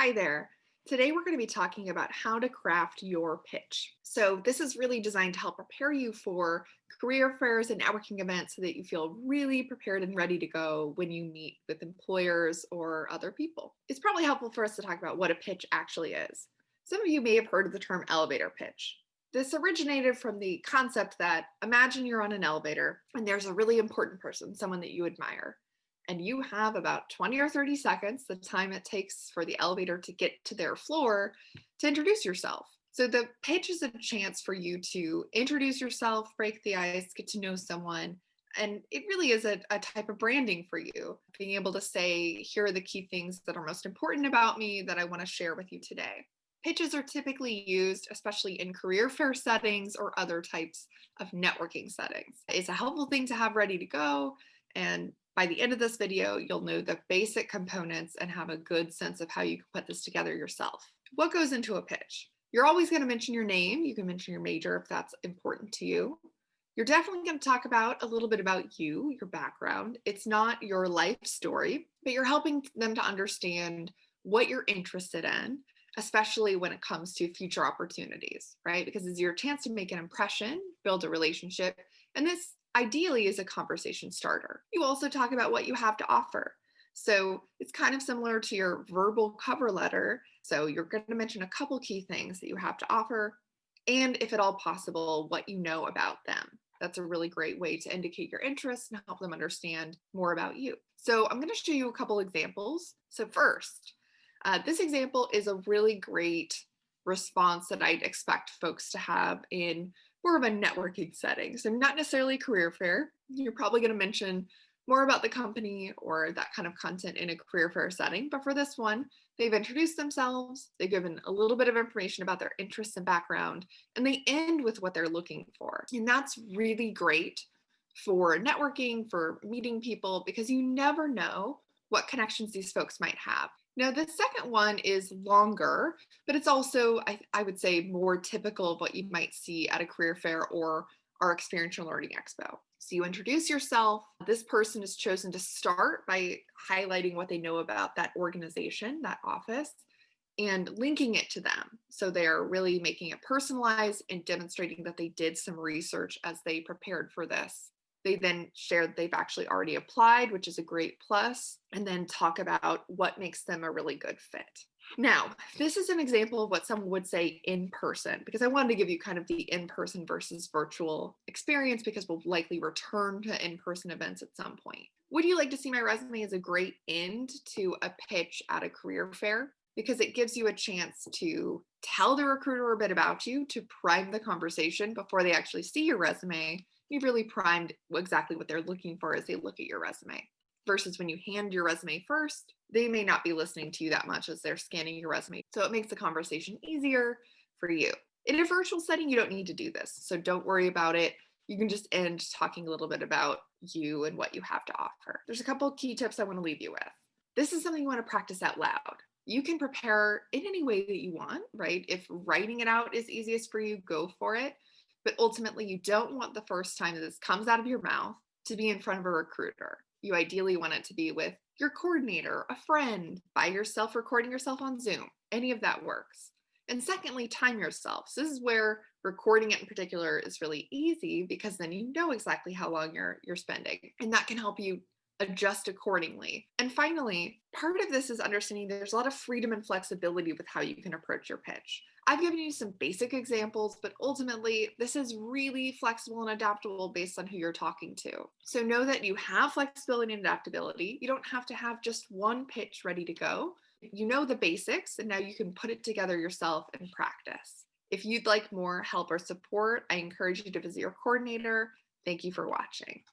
Hi there. Today we're going to be talking about how to craft your pitch. So, this is really designed to help prepare you for career fairs and networking events so that you feel really prepared and ready to go when you meet with employers or other people. It's probably helpful for us to talk about what a pitch actually is. Some of you may have heard of the term elevator pitch. This originated from the concept that imagine you're on an elevator and there's a really important person, someone that you admire, and you have about 20 or 30 seconds, the time it takes for the elevator to get to their floor, to introduce yourself. So the pitch is a chance for you to introduce yourself, break the ice, get to know someone. And it really is a type of branding for you, being able to say, here are the key things that are most important about me that I want to share with you today. Pitches are typically used, especially in career fair settings or other types of networking settings. It's a helpful thing to have ready to go. And by the end of this video, you'll know the basic components and have a good sense of how you can put this together yourself. What goes into a pitch? You're always going to mention your name. You can mention your major if that's important to you. You're definitely going to talk about a little bit about you, your background. It's not your life story, but you're helping them to understand what you're interested in, especially when it comes to future opportunities, right? Because it's your chance to make an impression, build a relationship, and this ideally is a conversation starter. You also talk about what you have to offer. So it's kind of similar to your verbal cover letter. So you're going to mention a couple key things that you have to offer, and if at all possible, what you know about them. That's a really great way to indicate your interest and help them understand more about you. So I'm going to show you a couple examples. So first, this example is a really great response that I'd expect folks to have in more of a networking setting. So, not necessarily a career fair. You're probably going to mention more about the company or that kind of content in a career fair setting. But for this one, they've introduced themselves, they've given a little bit of information about their interests and background, and they end with what they're looking for. And that's really great for networking, for meeting people, because you never know what connections these folks might have. Now, the second one is longer, but it's also, I would say, more typical of what you might see at a career fair or our experiential learning expo. So you introduce yourself. This person is chosen to start by highlighting what they know about that organization, that office, and linking it to them. So they're really making it personalized and demonstrating that they did some research as they prepared for this. They then shared they've actually already applied, which is a great plus, and then talk about what makes them a really good fit. Now, this is an example of what someone would say in person, because I wanted to give you kind of the in person versus virtual experience, because we'll likely return to in person events at some point. Would you like to see my resume as a great end to a pitch at a career fair? Because it gives you a chance to tell the recruiter a bit about you, to prime the conversation before they actually see your resume. You've really primed exactly what they're looking for as they look at your resume. Versus when you hand your resume first, they may not be listening to you that much as they're scanning your resume. So it makes the conversation easier for you. In a virtual setting, you don't need to do this. So don't worry about it. You can just end talking a little bit about you and what you have to offer. There's a couple of key tips I want to leave you with. This is something you want to practice out loud. You can prepare in any way that you want, right? If writing it out is easiest for you, go for it. But ultimately, you don't want the first time that this comes out of your mouth to be in front of a recruiter. You ideally want it to be with your coordinator, a friend, by yourself, recording yourself on Zoom. Any of that works. And secondly, time yourself. So this is where recording it in particular is really easy, because then you know exactly how long you're spending. And that can help you adjust accordingly. And finally, part of this is understanding there's a lot of freedom and flexibility with how you can approach your pitch. I've given you some basic examples, but ultimately, this is really flexible and adaptable based on who you're talking to. So know that you have flexibility and adaptability. You don't have to have just one pitch ready to go. You know the basics, and now you can put it together yourself and practice. If you'd like more help or support, I encourage you to visit your coordinator. Thank you for watching.